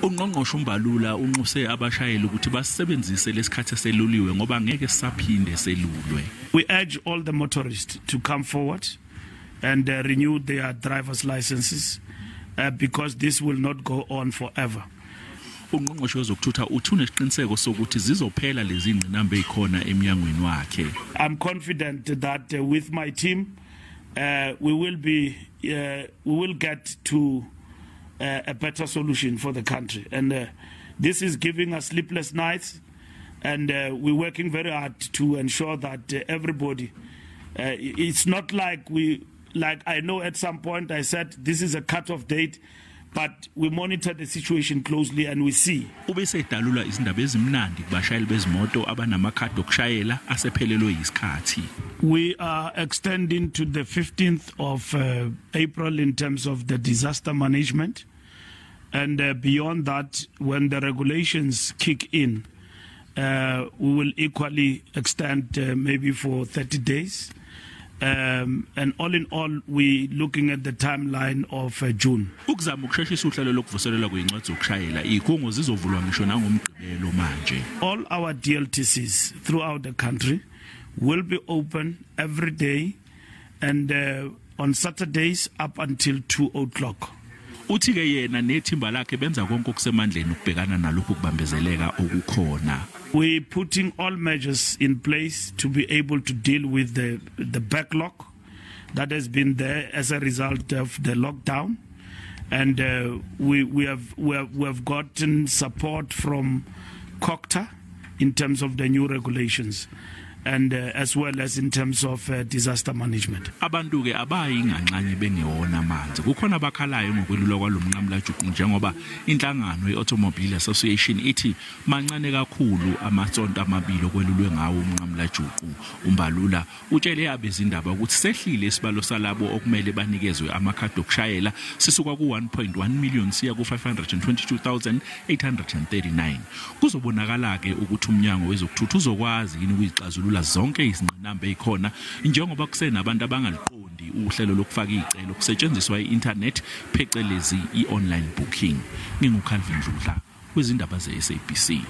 Ungqongqoshe Mbalula unxuse abashayeli ukuthi basebenzise lesikhathi seluliwe ngoba ngeke saphinde selulwe. We urge all the motorists to come forward and renew their driver's licenses because this will not go on forever. Ungqongqoshe wezokuThutha uthi unesiqiniseko sokuthi zizophela lezi ingqinamba ezikhona eminyangweni wakhe. I'm confident that with my team we will get to a better solution for the country, and this is giving us sleepless nights, and we're working very hard to ensure that everybody, it's not like I know at some point I said this is a cut-off date, but we monitor the situation closely and we see. Ubesedalula izindaba ezimnandi kubashayeli bezimoto abanamakhadi okushayela asephelelwe yisikhathi. We are extending to the 15th of April in terms of the disaster management, and beyond that, when the regulations kick in, we will equally extend maybe for 30 days. And all in all, we're looking at the timeline of June. Ukuzama ukusheshisa uhlelo lokuvuselelwa kwezincwadi zokushayela ikhungo zizovulwa ngisho nangomgqibelo manje. All our DLTCs throughout the country will be open every day and on Saturdays up until 2 o'clock. Uthi ke yena nethimba lakhe benza konke okusemandleni ukubhekana nalokho kubambezeleka okukhona. We're putting all measures in place to be able to deal with the backlog that has been there as a result of the lockdown, and we have gotten support from COCTA in terms of the new regulations, and as well as in terms of disaster management. Abantu ke abayinganxanye bengewona amanzi kukhona abakhalayo ngokwelulwa kwalomnqalajuqu njengoba inhlangano yeAutomobile Association ithi mancane kakhulu amasonto amabili okwelulwe ngawo umnqalajuqu. Mbalula utshele abezindaba ukuthi sehlile isibalo salabo okumele banikezwe amakhadi okushayela sisuka ku1.1 million siya ku522,839. Kuzobonakala ke ukuthi umnyango wezokuThutha uzokwazi yini ukuzixazulula zonke izingqinamba ezikhona njengoba kusenabantu abangaliqondi uhlelo lokufaka izicelo kusetshenziswa i-internet phecelezi i-online booking. Ngingukhalvin Mbalula kwezindaba ze-SABC.